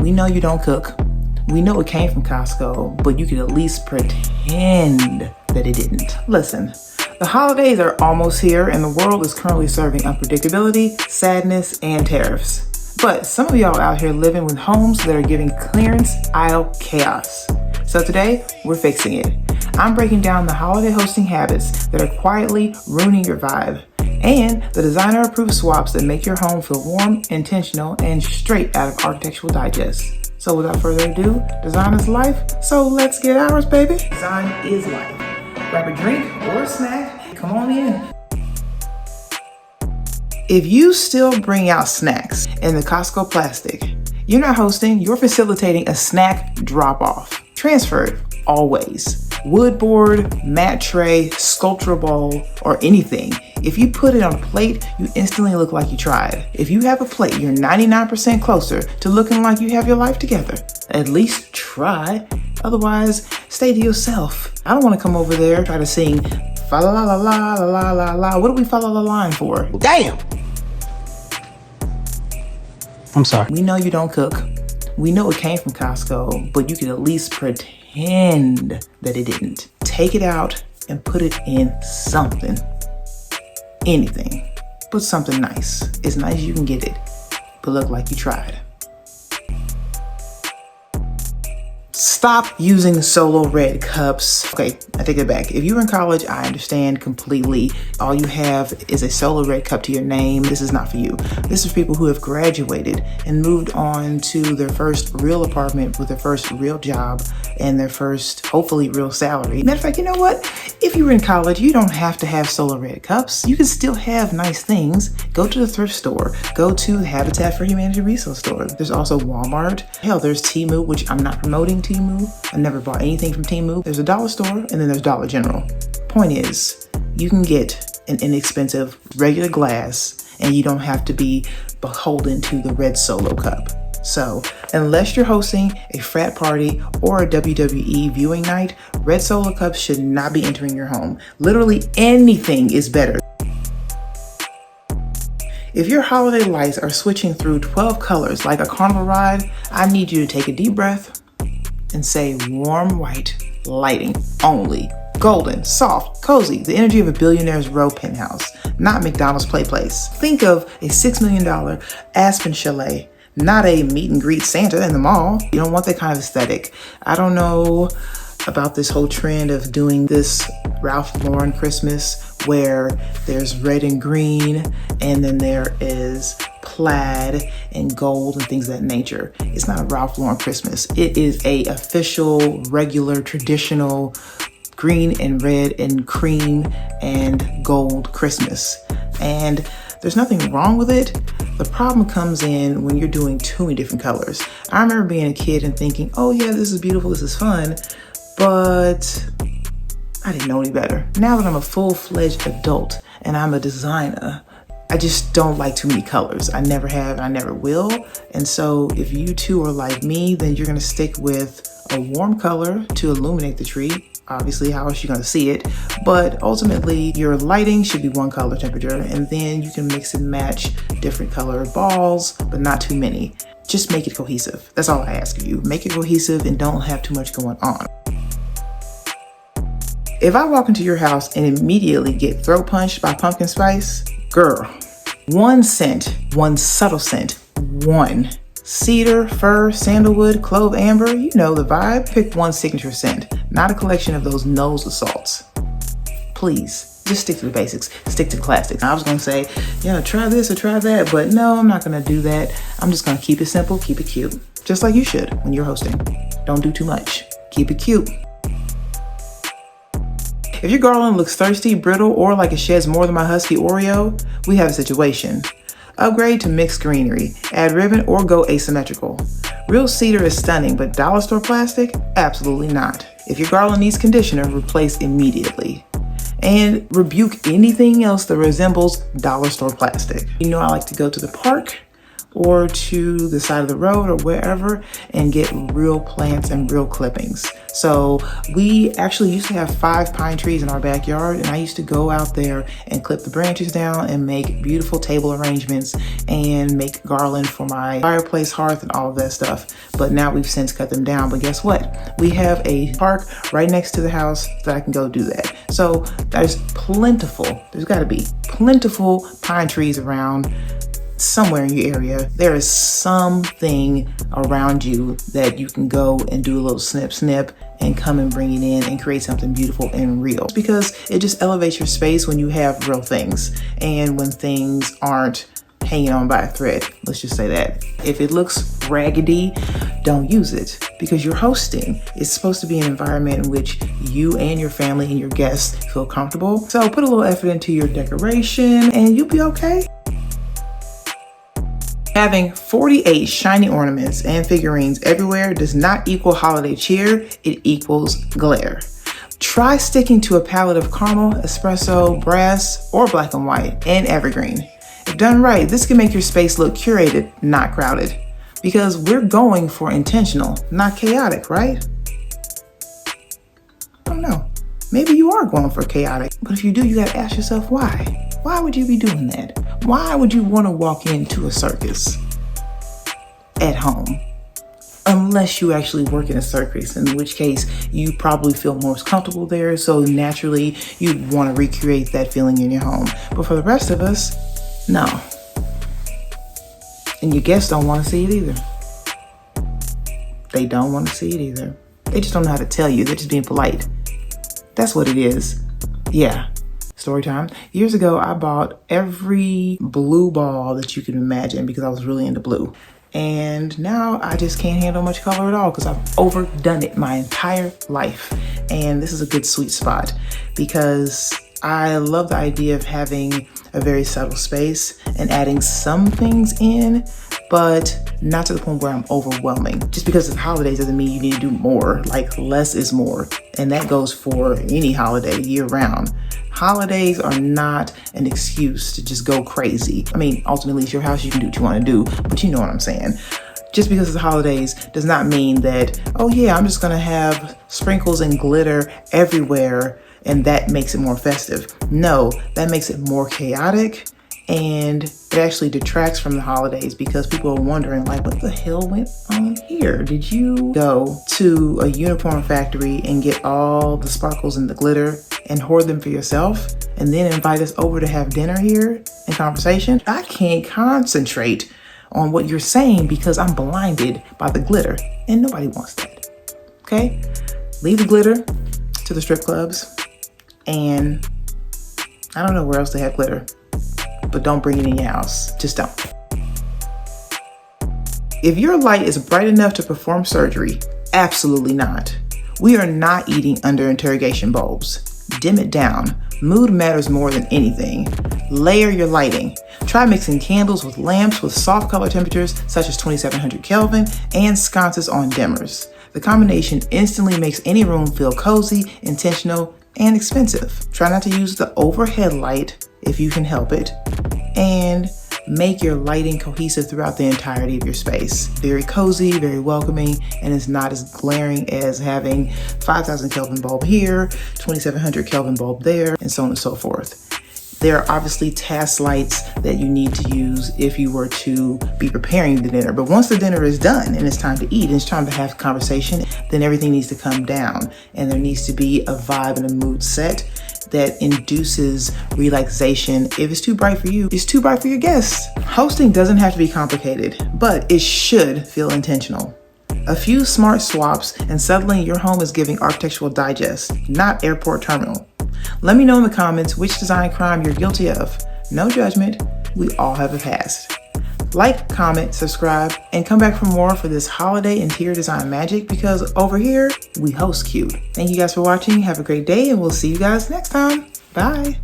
We know you don't cook. We know it came from Costco, but you could at least pretend that it didn't. Listen, the holidays are almost here and the world is currently serving unpredictability, sadness, and tariffs. But some of y'all out here living with homes that are giving clearance aisle chaos. So today, we're fixing it. I'm breaking down the holiday hosting habits that are quietly ruining your vibe, and the designer-approved swaps that make your home feel warm, intentional, and straight out of Architectural Digest. So without further ado, design is life, so let's get ours, baby. Design is life. Grab a drink or a snack, come on in. If you still bring out snacks in the Costco plastic, you're not hosting, you're facilitating a snack drop-off. Transferred, always. Wood board, mat tray, sculpture bowl, or anything. If you put it on a plate, you instantly look like you tried. If you have a plate, you're 99% closer to looking like you have your life together. At least try. Otherwise, stay to yourself. I don't want to come over there, try to sing fa la la la la la la la. What do we follow the line for? Damn! I'm sorry. We know you don't cook. We know it came from Costco, but you could at least pretend that it didn't. Take it out and put it in something. Anything, but something nice. It's nice you can get it, but look like you tried. Stop using solo red cups. Okay, I take it back. If you were in college, I understand completely. All you have is a solo red cup to your name. This is not for you. This is people who have graduated and moved on to their first real apartment with their first real job and their first, hopefully, real salary. Matter of fact, you know what? If you were in college, you don't have to have solo red cups. You can still have nice things. Go to the thrift store. Go to the Habitat for Humanity resale store. There's also Walmart. Hell, there's Temu, which I'm not promoting Temu. I never bought anything from Temu. There's a dollar store and then there's Dollar General. Point is, you can get an inexpensive regular glass and you don't have to be beholden to the red solo cup. So, unless you're hosting a frat party or a WWE viewing night, red solo cups should not be entering your home. Literally anything is better. If your holiday lights are switching through 12 colors like a carnival ride, I need you to take a deep breath and say warm white lighting only. Golden, soft, cozy, the energy of a billionaire's row penthouse, not McDonald's play place. Think of a $6 million Aspen chalet, not a meet and greet Santa in the mall. You don't want that kind of aesthetic. I don't know about this whole trend of doing this Ralph Lauren Christmas where there's red and green and then there is plaid and gold and things of that nature. It's not a Ralph Lauren Christmas. It is a official, regular, traditional green and red and cream and gold Christmas. And there's nothing wrong with it. The problem comes in when you're doing too many different colors. I remember being a kid and thinking, oh yeah, this is beautiful, this is fun, but I didn't know any better. Now that I'm a full-fledged adult and I'm a designer, I just don't like too many colors. I never have and I never will. And so if you two are like me, then you're gonna stick with a warm color to illuminate the tree. Obviously, how else you gonna see it? But ultimately, your lighting should be one color temperature, and then you can mix and match different color balls, but not too many. Just make it cohesive. That's all I ask of you. Make it cohesive and don't have too much going on. If I walk into your house and immediately get throat punched by pumpkin spice, girl, one scent, one subtle scent, one. Cedar, fir, sandalwood, clove, amber, you know the vibe. Pick one signature scent, not a collection of those nose assaults. Please, just stick to the basics, stick to the classics. I was gonna say, yeah, try this or try that, but no, I'm not gonna do that. I'm just gonna keep it simple, keep it cute. Just like you should when you're hosting. Don't do too much, keep it cute. If your garland looks thirsty, brittle, or like it sheds more than my husky Oreo, we have a situation. Upgrade to mixed greenery, add ribbon, or go asymmetrical. Real cedar is stunning, but dollar store plastic? Absolutely not. If your garland needs conditioner, replace immediately. And rebuke anything else that resembles dollar store plastic. You know I like to go to the park or to the side of the road or wherever and get real plants and real clippings. So we actually used to have 5 pine trees in our backyard, and I used to go out there and clip the branches down and make beautiful table arrangements and make garland for my fireplace hearth and all of that stuff. But now we've since cut them down. But guess what? We have a park right next to the house that I can go do that. So there's gotta be plentiful pine trees around somewhere in your area. There is something around you that you can go and do a little snip and come and bring it in and create something beautiful and real, because it just elevates your space when you have real things and when things aren't hanging on by a thread. Let's just say that. If it looks raggedy, don't use it, because you're hosting. It's supposed to be an environment in which you and your family and your guests feel comfortable. So put a little effort into your decoration and you'll be okay. Having 48 shiny ornaments and figurines everywhere does not equal holiday cheer, it equals glare. Try sticking to a palette of caramel, espresso, brass, or black and white, and evergreen. If done right, this can make your space look curated, not crowded. Because we're going for intentional, not chaotic, right? I don't know. Maybe you are going for chaotic, but if you do, you gotta ask yourself why. Why would you be doing that? Why would you want to walk into a circus at home? Unless you actually work in a circus, in which case you probably feel most comfortable there. So naturally you'd want to recreate that feeling in your home. But for the rest of us, no. And your guests don't want to see it either. They don't want to see it either. They just don't know how to tell you. They're just being polite. That's what it is. Yeah. Story time. Years ago, I bought every blue ball that you can imagine because I was really into blue. And now I just can't handle much color at all because I've overdone it my entire life. And this is a good sweet spot because I love the idea of having a very subtle space and adding some things in, but not to the point where I'm overwhelming. Just because it's holidays doesn't mean you need to do more. Like, less is more. And that goes for any holiday year round. Holidays are not an excuse to just go crazy. I mean, ultimately it's your house, you can do what you want to do, but you know what I'm saying. Just because it's the holidays does not mean that, oh yeah, I'm just gonna have sprinkles and glitter everywhere and that makes it more festive. No, that makes it more chaotic, and it actually detracts from the holidays because people are wondering, like, what the hell went on here? Did you go to a unicorn factory and get all the sparkles and the glitter and hoard them for yourself and then invite us over to have dinner here and conversation? I can't concentrate on what you're saying because I'm blinded by the glitter, and nobody wants that. Okay? Leave the glitter to the strip clubs, and I don't know where else they have glitter, but don't bring it in your house. Just don't. If your light is bright enough to perform surgery, absolutely not. We are not eating under interrogation bulbs. Dim it down. Mood matters more than anything. Layer your lighting. Try mixing candles with lamps with soft color temperatures such as 2700 Kelvin and sconces on dimmers. The combination instantly makes any room feel cozy, intentional, and expensive. Try not to use the overhead light if you can help it, and make your lighting cohesive throughout the entirety of your space. Very cozy, very welcoming, and it's not as glaring as having 5000 Kelvin bulb here, 2700 Kelvin bulb there, and so on and so forth. There are obviously task lights that you need to use if you were to be preparing the dinner. But once the dinner is done and it's time to eat and it's time to have conversation, then everything needs to come down and there needs to be a vibe and a mood set that induces relaxation. If it's too bright for you, it's too bright for your guests. Hosting doesn't have to be complicated, but it should feel intentional. A few smart swaps and suddenly your home is giving Architectural Digest, not Airport Terminal. Let me know in the comments which design crime you're guilty of. No judgment, we all have a past. Like, comment, subscribe, and come back for more for this holiday interior design magic, because over here, we host cute. Thank you guys for watching. Have a great day, and we'll see you guys next time. Bye.